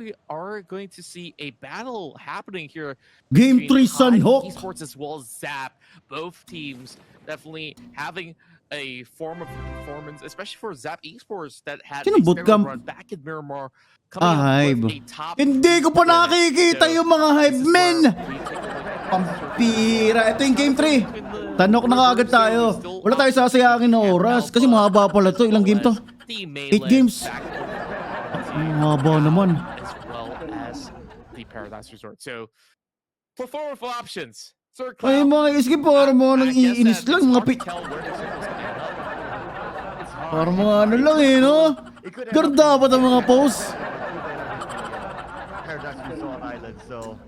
we are going to see a battle happening here. Game 3 Sanhok. Esports as well as ZAP. Both teams definitely having a form of performance, especially for ZAP Esports that had a bootcamp? run back in Miramar. Coming up with a top. Hindi ko pa nakikita yung mga Hive men. Pampira. Ito yung game 3. Sanhok na kaagad tayo. Wala tayo sasayangin na oras kasi mahaba pala to. Ilang game to? 8 games. Mahaba naman. As well as the Paradise Resort. So, for four options. Ay, mga iskip, parang mga nang iinis lang. Mga parang mga ano lang eh, no? Ganun dapat ang mga posts. Paradise Resort Island, so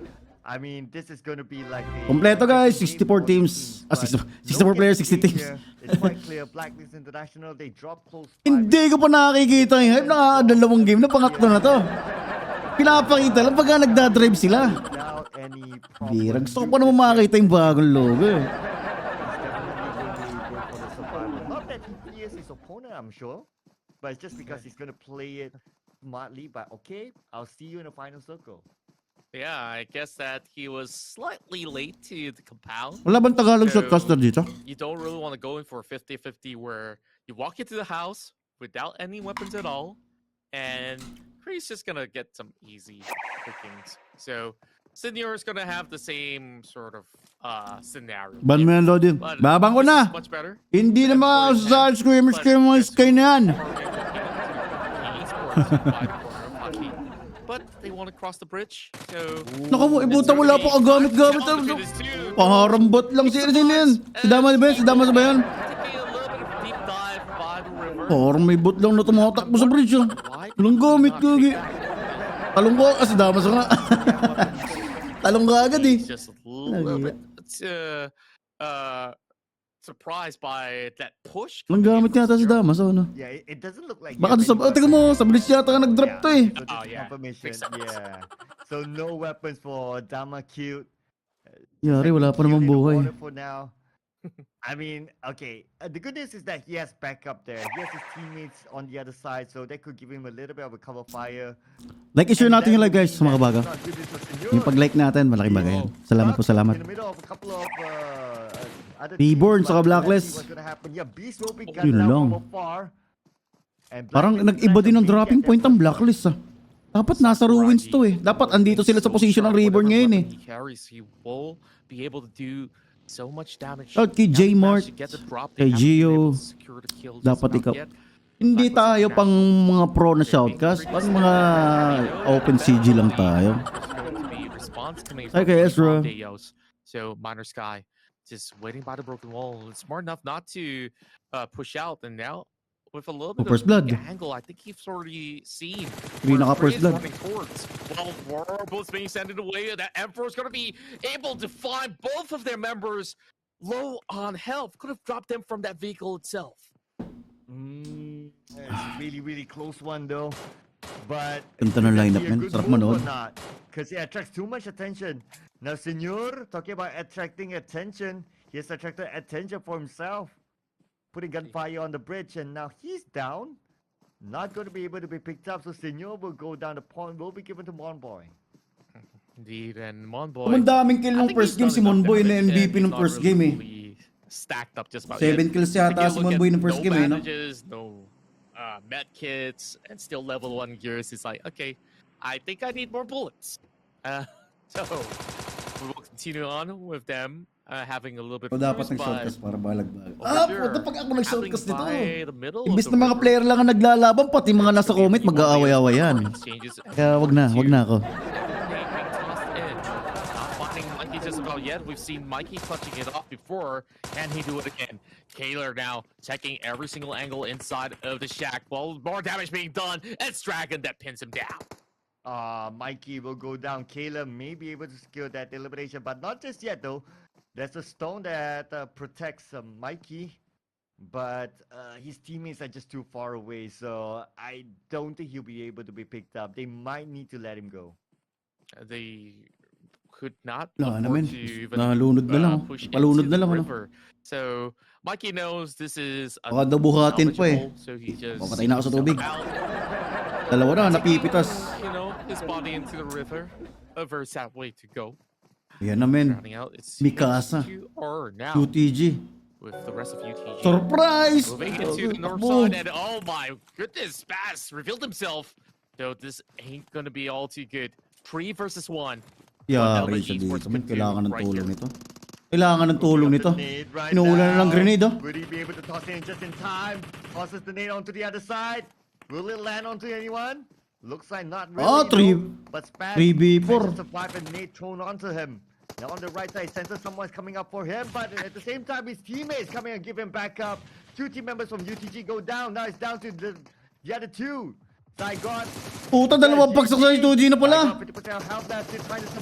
I mean, this is going to be like a kompleto guys, 64 teams. 64 players, 60 teams. It's quite clear, Blacklist International, they drop close. Hindi ko pa nakikita yung Hive. Nakakadalawang game na, pangatlo na to. Pinapakita lang pagka nagdadrive sila. Bira, gusto ko pa naman makakita yung bagong logo eh. Not that he fears his opponent, I'm sure, but it's just because he's going to play it smartly. But okay, I'll see you in the final circle. Yeah, I guess that he was slightly late to the compound. Wala bang Tagalog shotcaster dito? You don't really want to go in for a 50-50 where you walk into the house without any weapons at all, and Kree's just gonna get some easy pickings. So Senior is gonna have the same sort of scenario. Ban mo yan, Lodin. Babang ko na! Much better. Hindi na makasasal screamers kayo mga sky na yan. But they want to cross the bridge, so... Naku, ibuta wala pa kagamit-gamit. Paharambot lang si Erzin yan. Si Dama ba yan? Si Dama ba yan? Parang may bot lang na tumatakbo sa bridge. Walang gamit, gagi. Talong ko, si Dama sa nga. Talong ka agad eh. Just a little bit surprised by that push. Walang gamit yata si Dama sa ano. Yeah, it doesn't look like. Baka sa tingnan mo, sa bridge yata ka nag-drop to eh. So confirmation, yeah. So no weapons for Dama Cute. Yari, wala pa namang buhay. For now. I mean, okay. The good news is that he has backup there. He has his teammates on the other side, so that could give him a little bit of a cover fire. Like i-share natin yung live guys sa mga baga. Yung pag-like natin, malaking bagay yan. Salamat po, salamat. In the middle of a couple of Reborn sa Blacklist. Yun lang. Parang nag-iba din ang dropping point ng Blacklist ah. Dapat nasa ruins to eh. Dapat andito sila sa position ng Reborn ngayon eh. He will be able to do so much damage. Shout kay J-Mart, kay Gio. Dapat ikaw. Hindi tayo pang mga pro na shoutcast. Pang mga open CG lang tayo. Ay kay Ezra. So Minor Sky just waiting by the broken wall. Smart enough not to push out, and now with a little bit first of blood angle, I think he's already seen. Hindi naka first blood. Well, Warbles being sent away. That Emperor's going to be able to find both of their members low on health. Could have dropped them from that vehicle itself. It's a really close one though. But ganda ng lineup man, sarap manood. Because it attracts too much attention. Now Senor, talking about attracting attention, he has attracted attention for himself. Putting gunfire on the bridge, and now he's down. Not going to be able to be picked up, so Senor will go down the point, will be given to Monboy. Indeed, and Monboy. Ang daming kill ng first game si Monboy na MVP ng first game eh. Stacked up just about 7 kills yata si Monboy ng first game eh, no? No med kits, and still level 1 gears. It's like, okay, I think I need more bullets. So we will continue on with them. Having a little bit of dapat nag-shortcast para balag-balag. Puta pag ako nag-shortcast dito. Imbis na mga player lang ang naglalaban, pati mga nasa comment mag-aaway-aaway yan. Kaya wag na ako. Just about yet. We've seen Mikey clutching it off before. Can he do it again? Kaylor now checking every single angle inside of the shack. Well, more damage being done. It's Dragon that pins him down. Mikey will go down. Kaylor may be able to secure that elimination, but not just yet though. There's a stone that protects Mikey, but his teammates are just too far away, so I don't think he'll be able to be picked up. They might need to let him go. They could not afford to even push palunod into na the lang, river. So Mikey knows this is baka daw buhatin pa eh. so he just papatay na ako sa tubig. Dalawa na, napipitas. You know, his body into the river. A very sad way to go. Yan na men. Rounding out, it's Mikasa. UTG now UTG. with the rest of UTG. Surprise! Moving into the north Takbo. side, and oh my goodness, Spaz revealed himself. So this ain't gonna be all too good. 3 versus 1. Yari siya dito. Men, kailangan ng tulong nito. Kailangan ng tulong nito. Inuulan na ng grenade, oh. Would he be able to toss it in just in time? Tosses the nade onto the other side. Will it land onto anyone? Looks like not really. Oh, 3 but Spaz 3v4. manages to survive a nade thrown onto him. Now on the right side, senses someone's coming up for him, but at the same time, his teammates coming and give him back up. 2 team members from UTG go down. Now it's down to the other 2. Zygot. Puta, dalawang bagsak sa 2G na pala.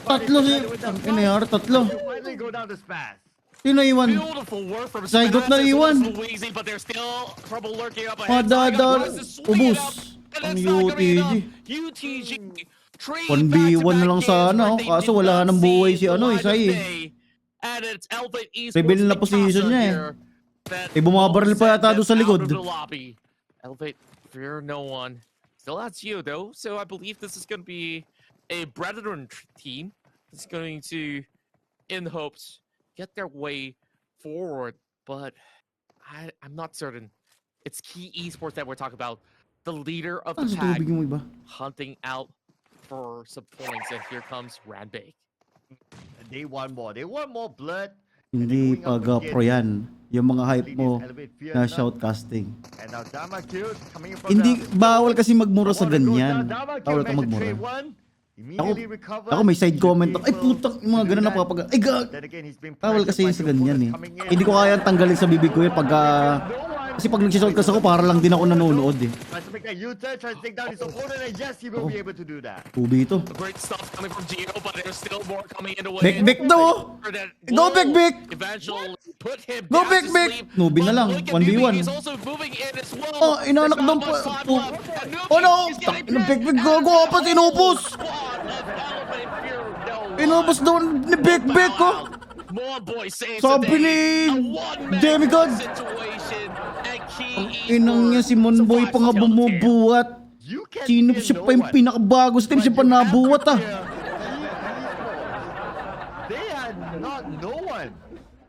Tatlo si... Ang inayari, tatlo. Finally go down to Spaz. Sino iwan? Beautiful work from Zygot na Spaz, iwan. Louise, but there's still trouble lurking up ahead. Madadal. Zygot wants to swing it up, Ubus. and Ang it's not gonna be enough. UTG. UTG. 1v1 na lang sana, oh. Kaso wala nang buhay si ano, Isai. And it's Elevate Esports. Reveal na position niya, eh. Bumabaril pa yata doon sa likod. Elevate, fear no one. Still has you though, so I believe this is going to be a brethren team that's going to, in hopes, get their way forward. But I'm not certain. It's Key Esports that we're talking about. The leader of the Ano sa pack, tubig mo iba? hunting out for some points, and here comes Ranbake. They want more. They want more blood. Hindi pag-pro yan. Yung mga hype mo na shoutcasting. And now Dama kills coming from Hindi, the... bawal kasi magmura sa ganyan. Bawal ka magmura. Ako may side comment. Ay putang, yung mga ganun napapag... Ay gag! Bawal kasi yun sa ganyan eh. Hindi ko kaya tanggalin sa bibig ko yun pagka... Kasi pag nagsisoundcast ako, para lang din ako nanonood eh. Ubi ito. Great stuff coming from Gino, but there's still more coming in the way. Bek-bek daw! Go Bek-bek! Put him Go down to Bek-bek! sleep. Nubi na lang, But look at 1v1. Nubi, he's also moving in as well. Oh, inanak daw pa. Oh no! Ng Bek-bek gago pa sinupos! Inubos daw ni Bek-bek ko! Sabi ni Demigod! Ang inang niya si Monboy pa nga bumubuhat. Sino siya pa yung pinakabago sa team? Siya pa nabuhat ah. They are not no one.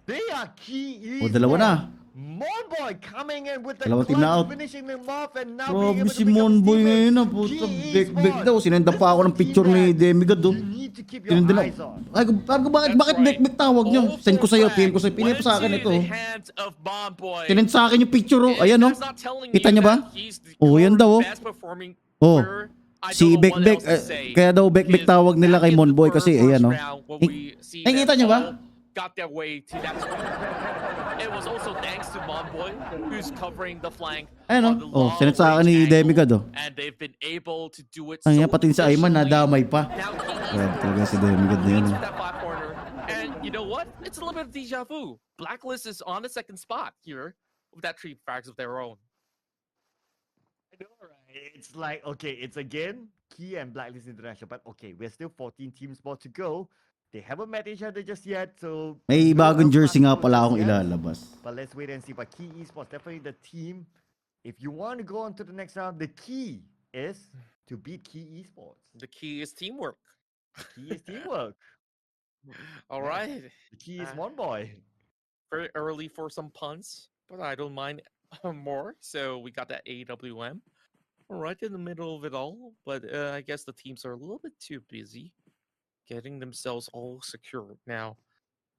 They are Key Esports. O dalawa na. Monboy coming in with the Dalawang team na out. finishing them off and now being Grabe able si to pick up Monboy teammates. ngayon ah. Puta, Key Bek-bek Esports. daw. Sinenda pa ako ng picture ni Demigod oh. You need to keep your Sinenda na. eyes on. Ay, bakit Bek-bek tawag niyo? Send ko sa'yo, PM ko sa'yo. Pinay pa sa akin ito. Sinend sa akin yung picture oh. Ayan oh. Kita niyo ba? Oh, yan daw oh. Oh. Si Bek-bek, kaya daw Bek-bek tawag nila kay Monboy kasi ayan oh. Nakikita niyo ba? Got their way to that spot. It was also thanks to Monboy, who's covering the flank. Ayun oh. Oh, sinend sa akin ni Demigod oh. And they've been able to do it Ang so yan, pati sa Ayman, nadamay pa. Now, Grabe talaga si Demigod na yun. to that flat corner. And you know what? It's a little bit of deja vu. Blacklist is on the second spot here with that 3 frags of their own. I know, right? It's like, okay, it's again Key and Blacklist International, but okay, we're still 14 teams more to go. They haven't met each other just yet, so... May bagong jersey nga pala akong ilalabas. But let's wait and see. But Key Esports, definitely the team. If you want to go on to the next round, the key is to beat Key Esports. The key is teamwork. Key is teamwork. All right. The key is one boy. Very early for some puns, but I don't mind more. So we got that AWM right in the middle of it all. But I guess the teams are a little bit too busy getting themselves all secured. Now,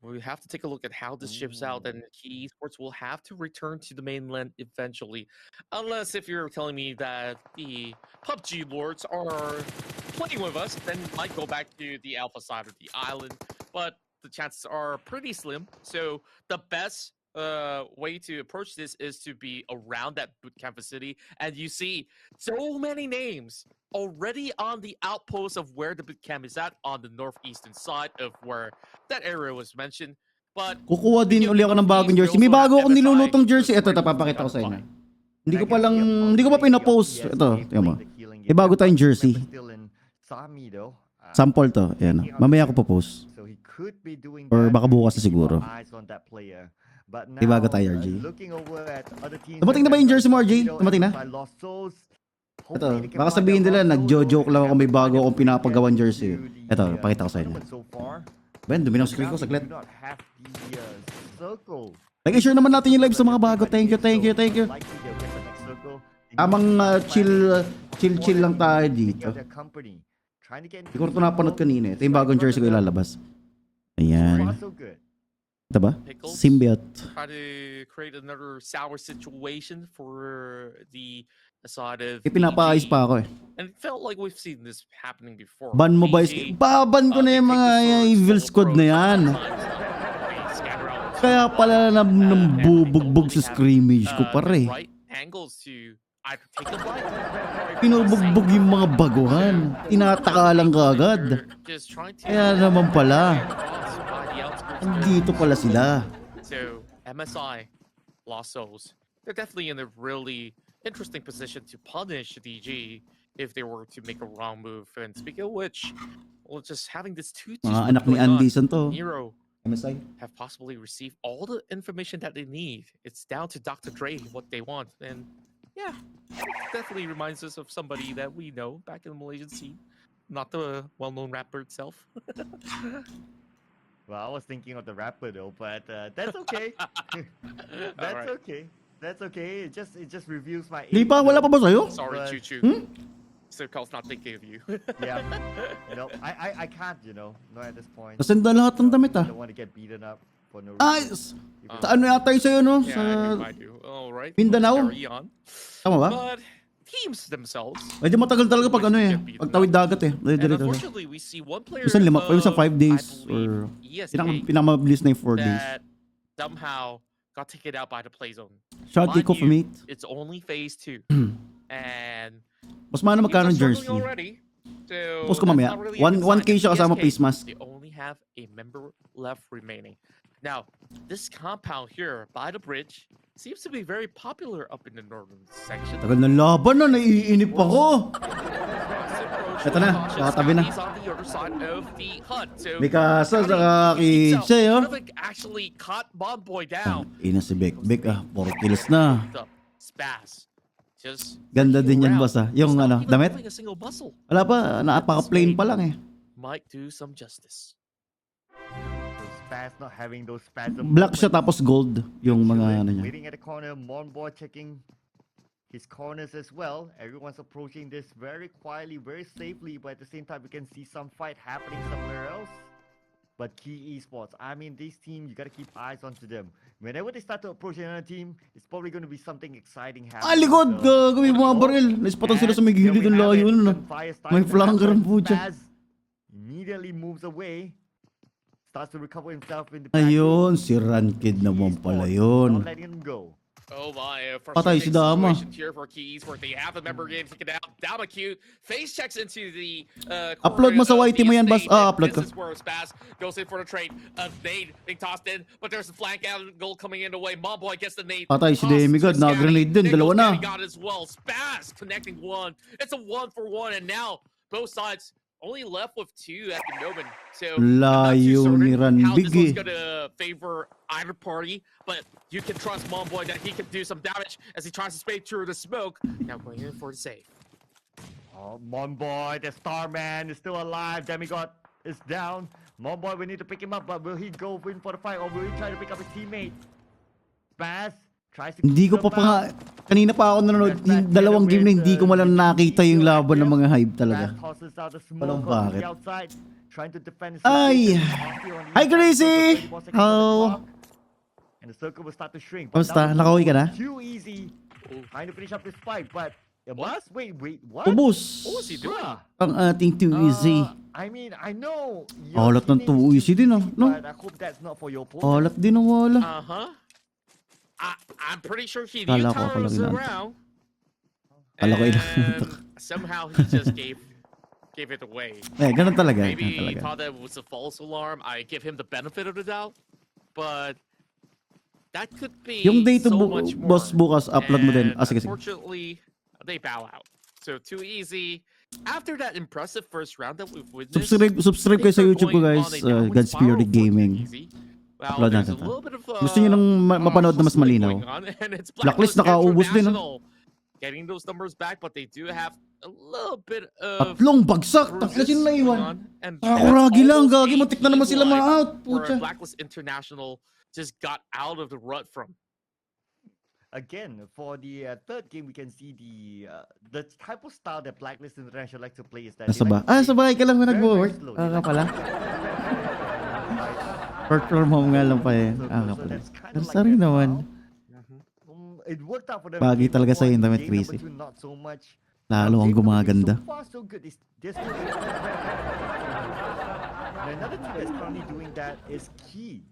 we have to take a look at how this ships out, and Key Esports will have to return to the mainland eventually. Unless if you're telling me that the PUBG lords are playing with us, then we might go back to the alpha side of the island. But the chances are pretty slim. So the best way to approach this is to be around that bootcamp facility. And you see so many names already on the outpost of where the bootcamp is at on the northeastern side of where that area was mentioned. But kukuha din uli ako ng bagong jersey. May bago akong nilulutong jersey. Ito, papakita ko sa inyo. Hindi ko pa pinapost. Ito, tingnan mo. May bago tayong jersey. Sample to. Ayan. Mamaya ko po-post. Or baka bukas na siguro. May bago tayo, RJ. Dumating na ba yung jersey mo, RJ? Dumating na? Ito, baka sabihin nila, nagjo-joke lang ako, may bago akong pinapagawang jersey. Ito, pakita ko sa inyo. Ben, dumi ng screen ko, saglit. Like-share naman natin yung live sa mga bago. Thank you. Tamang chill lang tayo dito. Hindi ko ito napanood kanina. Ito yung bagong jersey ko ilalabas. Ayan. Ito ba? Symbiote. Try to create another sour situation for the side of Ipinapaayos pa ako eh. And it felt like we've seen this happening before. Ban mo ba? Baban ko na yung mga evil squad na yan. Kaya pala nambubugbog sa scrimmage ko pare. Pinubugbog yung mga baguhan. Tinataka lang kaagad. Kaya naman pala. Andito pala sila. So, MSI, Lost Souls, they're definitely in a really interesting position to punish DG if they were to make a wrong move. And speaking of which, well, just having this 2-2 mga anak ni Anderson to. Nero MSI have possibly received all the information that they need. It's down to Dr. Dre what they want. And yeah, it definitely reminds us of somebody that we know back in the Malaysian scene. Not the well-known rapper itself. Well, I was thinking of the rapper though, but that's okay. That's okay. It just reviews my. Di pa, wala pa ba sa'yo? Sorry, Choo-Choo. Sir Carl's not thinking of you. Yeah. I can't, not at this point. Nasenda lahat ng damit I don't want to get beaten up for no reason. Ay, sa ano yata yung sa'yo no? Yeah, Sa I do. All right. Mindanao? Carry on. Tama ba? But teams themselves. Medyo matagal talaga pag ano eh. Pag tawid dagat eh. And unfortunately, we see one player Minsan 5 days I believe, or ESK pinamabilis na yung 4 days. that somehow got taken out by the play zone. Shot Mind ko for you, mate. It's only phase 2. And Mas mano magkano teams are jersey? struggling already, so Post ko mamaya. that's not really a good 1K sign. siya kasama ESK, face mask. They only have a member left remaining. Now, this compound here by the bridge seems to be very popular up in the northern section. Tagal ng laban na, naiinip ako. Ito na, kakatabi na. Mikasa sa Kitse, oh. Actually caught Bomboy down. Ina si Bek ah, 4 kills na. Spaz. Just Ganda din yan boss ah. Yung Not ano, even damit? playing a single bustle. Wala pa, napaka-plain pa lang eh. Might do some justice. Spaz not having those spasms. Black siya tapos gold yung mga ano niya. Waiting at the corner, Monboy checking his corners as well. Everyone's approaching this very quietly, very safely, but at the same time, we can see some fight happening somewhere else. But Key Esports, I mean, this team, you gotta keep eyes onto them. Whenever they start to approach another team, it's probably gonna be something exciting happening. Ah, likod! Gagawin mga baril. Naispatan sila sa may gilid ng layo nun. May flanker ang putya. Immediately moves away. Starts to recover himself in the Ayun, si Rankid naman pala yun. Not letting him go. Oh my, Patay si Dama. here for Key Esports. They have a member game taken out. Dama cute. Face checks into the Upload mo sa YT mo yan, boss. Upload ko. This is where Spaz goes in for the trade. Nade being tossed in, but there's a flank angle coming in the way. Momboy gets the nade. Patay si Demigod, na-grenade din, dalawa na. Got as well. Spaz connecting one. It's a 1-for-1, and now both sides only left with 2 at the moment. So Layo ni how this Ranbig one's eh. gonna favor either party, but you can trust Momboy that he can do some damage as he tries to spade through the smoke. Now going in for the save. Oh, Monboy, the star man is still alive. Demigod is down. Monboy, we need to pick him up, but will he go in for the fight or will he try to pick up his teammate? Spaz tries to Hindi ko pa nga, kanina pa ako nanonood, yung dalawang game na hindi ko malang nakita yung laban ng mga hype talaga. Walang bakit. Ay! Hi Gracie! Oh! And the circle will start to shrink. Kamusta? Nakauwi ka na? Too easy. Trying to finish up this fight, but it was? Wait, what? Ubus! What was he doing? Ang ating 2 easy. I mean, I know. Alat ng 2 easy din ah, no? But I hope that's not for your opponent. Alat din ang wala. Uh-huh. I'm pretty sure he knew Kala ko Tyler pala was ginanto. around. Kala ko And inantok. somehow he just gave it away. Eh, ganun talaga. Maybe Ganun he talaga. thought that it was a false alarm. I give him the benefit of the doubt, but that could be Yung day to so much more. boss bukas, upload mo din. And Ah, sige, sige. unfortunately, they bow out. So too easy. After that impressive first round that we've witnessed, Subscribe kayo sa things are YouTube ko going guys. on a downward Godspirit spiral for Gaming. Easy. Well, Upload there's natin a to. little bit of, Gusto niyo nang mapanood na mas hustling malinaw? going on, and it's Blacklist nakaubos din, no? International. getting those numbers back, but they do have a little bit of Tatlong bagsak. Tangina sino going naiwan. on. And Kakuragi lang. almost Gagi, a matik na naman game sila life ma-out. where Pucha. Blacklist International just got out of the rut from. Again, for the third game, we can see the type of style that Blacklist International like to play is that they Saba. like to play Sa bahay ka lang very, very nag-work. slow. They Ka like pala. to- Work from home nga lang pa eh. So Ka pala. that's kind Pero of like sorry that naman. style. It worked out for them. Bagay in game talaga number sa'yo one. yung damit, Game Chrissy. number two, not so much. Lalo ang Game number three, gumaganda. So far, so good. They're still and another team that's currently doing that is Key.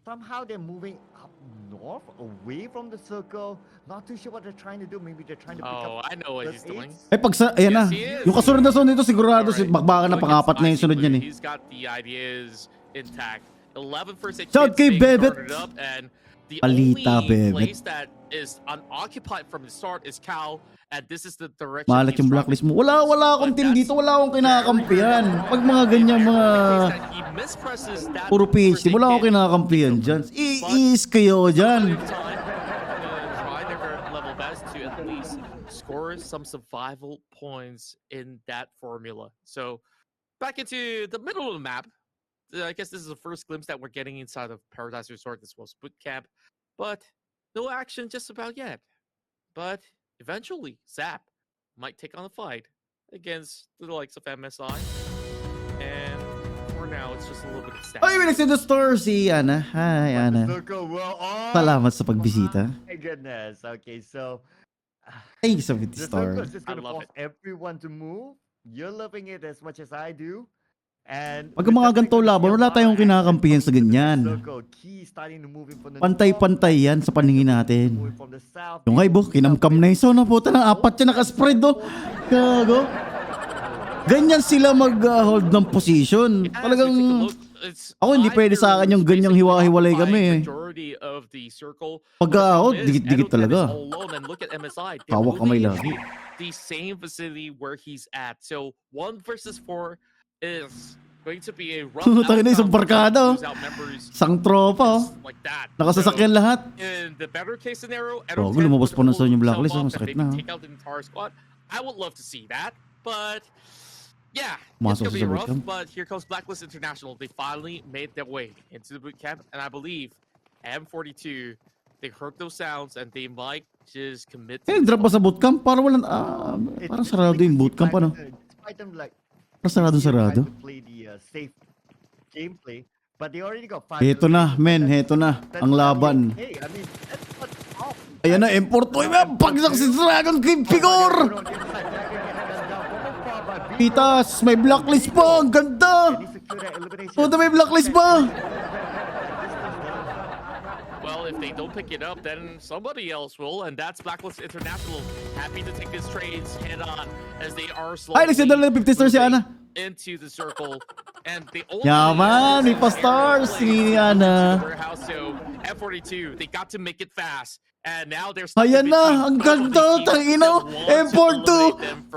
Somehow they're moving up north, away from the circle. Not too sure what they're trying to do. Maybe they're trying to pick Oh, up I know what those he's doing. eights. Eh, ayan na. Yes, he is. Yung kasunod na sunod nito, sigurado Alright, bakbakan na look at pangapat na yung Spicy sunod Blue. yan eh. He's got the ideas intact. 11 first hit Shout hits kay being Bebet. started up, and the Palita, only Bebet. place that is unoccupied from the start is Cal, and this is the direction Malat he's yung driving blacklist mo. Wala akong But team that's dito. Wala akong kinakampihan. Pag mga ganyan mga He mispresses that puro first PhD, hit wala akong hit. kinakampihan dyan. Iis kayo dyan. Try their level best to at least score some survival points in that formula. So back into the middle of the map. I guess this is the first glimpse that we're getting inside of Paradise Resort as well as boot camp, but no action just about yet. But eventually, ZAP might take on a fight against the likes of MSI, and for now, it's just a little bit of stats. Ay, may nagsin the store si Ana. Hi, Ana. Circle, we're on. Salamat sa pagbisita. My goodness. Okay, so Thank you sa the the store. circle is just I going to love force everyone to move. You're loving it as much as I do. And Pag mga ganito laban, wala tayong kinakampihan sa ganyan. Pantay-pantay yan sa paningin natin. Yung Ibo, kinamkam na yung zona. Puta na, apat yan nakaspread do. Gago. Ganyan sila mag-hold ng position. Talagang ako hindi pwede sa akin yung ganyang hiwa-hiwalay kami. Pag-hold, dikit-dikit talaga. Hawak kamay lagi. The same vicinity where he's at. So 1 versus 4 is going to be a rough Tangin na isang barkada. Isang tropa. like that. Nakasasakyan lahat. In the better case scenario, Oh, lumabas pa na sa yung blacklist. Oh, sakit na. take out the entire squad. I would love to see that, but yeah, Masok it's gonna be sa rough. bootcamp. But here comes Blacklist International. They finally made their way into the boot camp, and I believe M42. They heard those sounds, and they might just commit. Eh, drop ba sa bootcamp? Parang walang, parang sarado yung bootcamp, ano? Parang sarado. Heto na, men, heto na. Ang laban. Ayan na, import. Uy, may bagsak si Dragon King Figure! Pitas, may blacklist pa. Ang ganda! Puta, may blacklist pa. Well, if they don't pick it up, then somebody else will, and that's Blacklist International. Happy to take this trades head on as they are slowly Ay, nagsidala ng 50 stars si Ana. into the circle, and the only Yaman, may pa-stars si Ana. warehouse. So F42, they got to make it fast, and now they're Ayan na, ang ganda, tangino. M42,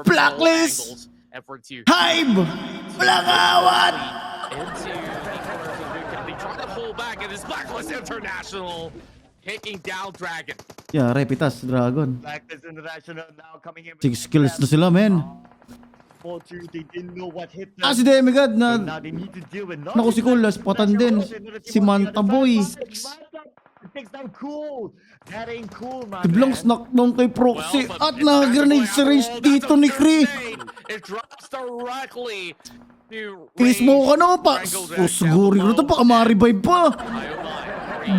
Blacklist. F42 Hive! Walang awat! into the corners of the boot camp. They try to pull back, and it's Blacklist International taking down Dragon. Yeah, Repitas, Dragon. Blacklist International now coming in. 6 kills na sila, men. They didn't know what hit them. Si Demigod So na... now they need to deal with Naku, si Kulas, patan din. Si Manta Boy. Takes down Cool. That ain't cool, man. Si Blanks knockdown kay Proxy at nag-grenade si Race dito ni Cree. It drops directly to Kiss mo ka no pa. Siguro yun ito pa ka-revive pa.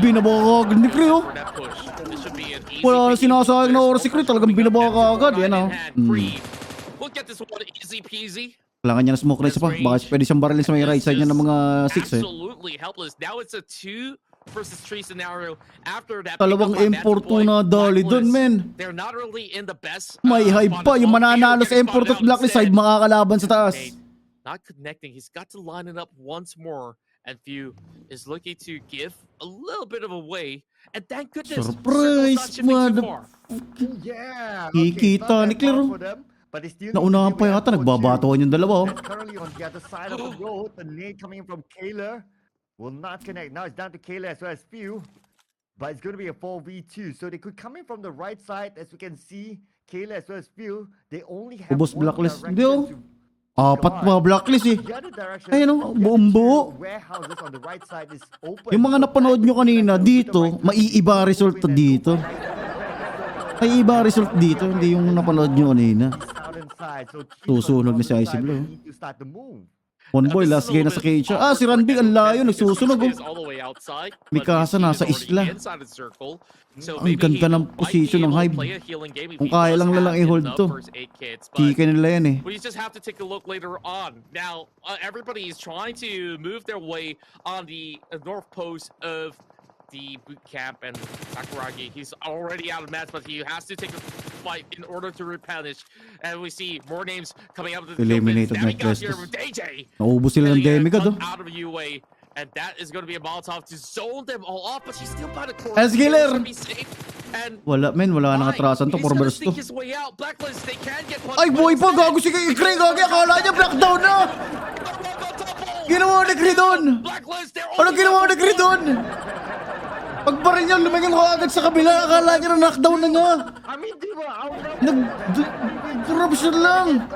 Binabaka agad ni Cree oh. Wala sinasayang na oras si Cree. Talagang binabaka agad. Yan oh. Look at this one, easy peasy. Kailangan niya na smoke na isa pa. Baka pwede siyang barilin sa may right side niya ng mga 6 eh. Absolutely helpless. Now it's a 2 versus 3 scenario. After that, Talawang M42 na dali dun, men. They're not really in the best. May hype pa. Yung mananalo sa M4 at Blacklist side makakalaban sa taas. Not connecting. He's got to line it up once more. And Few is looking to give a little bit of a way. And thank goodness. Surprise, mother. Yeah. Kikita ni Clear. Naunahan pa yata. Nagbabatuhan yung dalawa. Currently on the other side of the road, the nade coming in from Kayla will not connect. Now it's down to Kayla as well as Few. But it's going to be a 4v2. So they could come in from the right side. As we can see, Kayla as well as Phil, they only have Ubos one blacklist. direction Hindi oh. to Apat mga blacklist eh. the other direction. Ayun oh, of getting buong to buo. warehouses on the right side is open. Yung mga So napanood nyo kanina dito, maiiba resulta dito. Maiiba resulta dito, hindi yung napanood nyo kanina. Susunog na si Icy Blue. One boy, last game na sa cage. Ah, si Ranbig, ang layo, nagsusunog oh. Mikasa nasa isla. Ang ganda ng position ng Hive. Kung kaya lang i-hold to. Chicken nila yan eh. But you just have to take a look later on. Now, everybody is trying to move their way on the north post of the boot camp, and Sakuragi, he's already out of mats, but he has to take a fight in order to replenish. And we see more names coming out of the eliminated field. na Here with DJ. Naubos sila ng Demigod oh. Out of UA, and that is going to be a Molotov to zone them all off, but she's still by the corner. As Giller! And wala men, wala nang atrasan to, for burst to. Blacklist, they can get ay boy pa, gago si Craig, gago, akala niya blackdown na! Ginawa ni Craig doon! Ano ginawa ni Craig doon? Pagbaril niya, lumingin ko agad sa kabila, akala niya na knockdown na nga. Nag-corruption lang.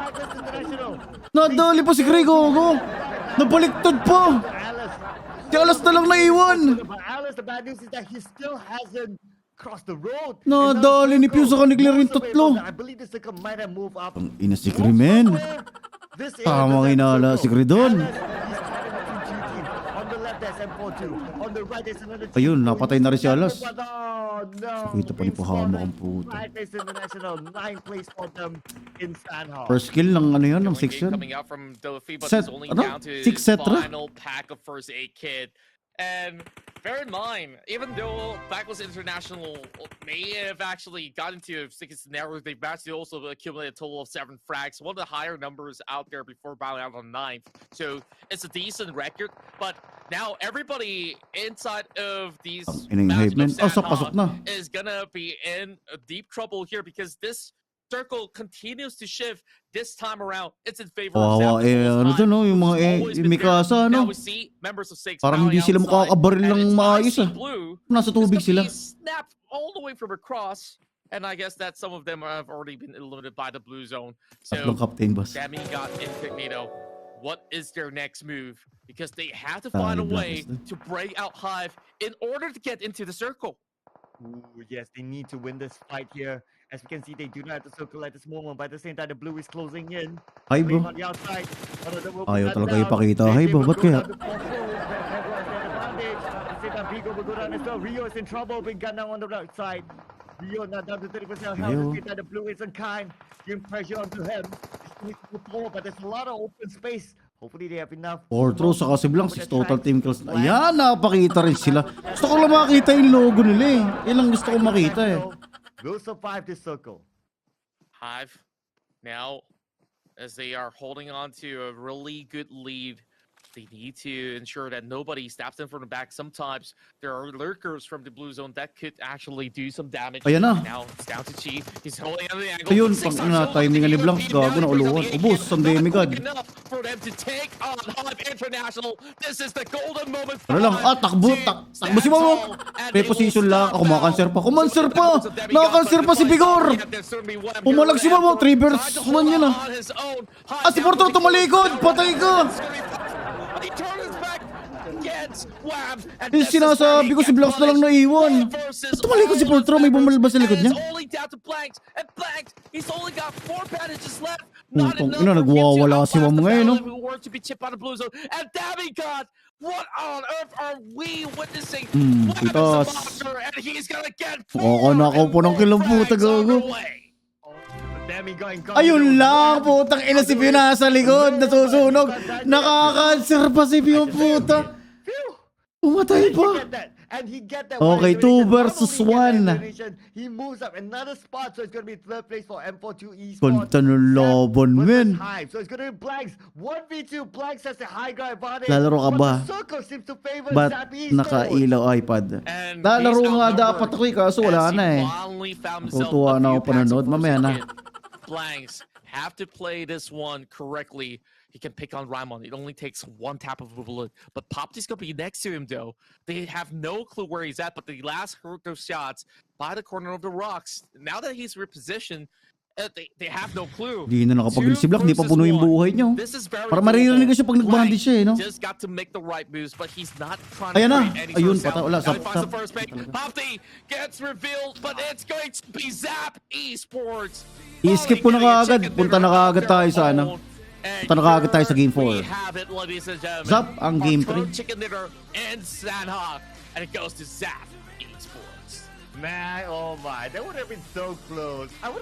Nadali pa si Craig, gago. Nabaliktad pa. Si Alas na lang naiwan. Nadali ni Pew sa kanigla rin tatlo. Ang ina si Krimen. Tamang inala si Credon. Ayun, napatay na rin si Alas. Kita pa ni Pahamak ang puta. First kill ng ano yun, ng 6 yun. Set, ano? 6 set ra? And bear in mind, even though Blacklist International may have actually got into a sticky scenario, they've actually also accumulated a total of 7 frags, one of the higher numbers out there before bowing out on 9th. So it's a decent record, but now everybody inside of these matches of Sanhok is gonna be in deep trouble here because this circle continues to shift this time around. It's in favor of Zap. Ano to no, yung mga Mikasa no. Parang hindi sila makakabaril ng maayos ah. Nasa tubig sila. Snapped all the way from across. And I guess that some of them have already been eliminated by the blue zone. So, Demi got Incognito. What is their next move? Because they have to find a way to break out Hive in order to get into the circle. Ooh, yes, they need to win this fight here. As we can see, they do not have the circle at this moment, but at the same time, the blue is closing in. Hive, ayaw talaga ipakita Hive, ba't kaya? Rio is in trouble, being gun down on the right side. Rio not down to 30% health. The blue isn't kind, giving pressure onto him. But there's a lot of open space. Hopefully they have enough. Ortro sa kasi blank 6 total team kills. Ayan, napakita rin sila. Gusto ko lang makita yung logo nila eh. Yan lang gusto ko makita eh. Will survive this circle. Hive now, as they are holding on to a really good lead, they need to ensure that nobody stabs them from the back. Sometimes there are lurkers from the blue zone that could actually do some damage. Ayan na. Now it's down to Chi. He's holding on the angle. Ayun, pang ina, timing ni Blanc. Gago na uluwan. Ubus, ang demigod. For them to take on Hive International. This is the golden moment. Ano lang, takbo si Momo. Reposition lang. Ako makanser pa. Kumanser pa. Nakakanser pa si Vigor. Pumalag si Momo. 3 versus 1 yun ah. Si Porto tumalikod. Patay ka. Sinasabi ko si Blancs na lang naiwan. Ba't tumalikod si Portro? May bumalabas sa likod niya? Nagwawala si Mom ngayon, no? Pitas. Nakaw po ng kilang puta, gago. Ayun lang, putang ina si Pio nasa likod, nasusunog. Nakaka-cancer pa si Pio, puta. Umatay pa. Okay, 2 versus 1. He moves up another spot, so it's going to be third place for M42 Esports. Kanta ng laban, men. So it's going to be Blanks. 1v2, Blanks has the high ground advantage. Lalaro ka ba? Ba't nakailaw iPad? Lalaro nga dapat ako kaso wala na eh. Tutuwa na ako panonood, mamaya na. Blanks have to play this one correctly. He can pick on Raimon. It only takes 1 tap of a bullet. But Popti's going to be next to him, though. They have no clue where he's at, but the last hurt those shots by the corner of the rocks. Now that he's repositioned, They have no clue. Di na nakapag-si Black, di pa puno yung buhay niyo. Para maririnig ko siya pag nagbandage siya eh, no? Just got to make the right moves, but he's not trying Ayan to na. create any Ayun, sort of pata, wala. sound. Now he finds Sap. the first pick. Hopti gets revealed, but it's going to be ZAP Esports. I-skip ko na kaagad. Punta na kaagad tayo sa ano. Punta na kaagad tayo sa game 4. ZAP ang game 3. Chicken dinner and Sanhok, and it goes to ZAP Esports. Man, oh my, that would have been so close. I would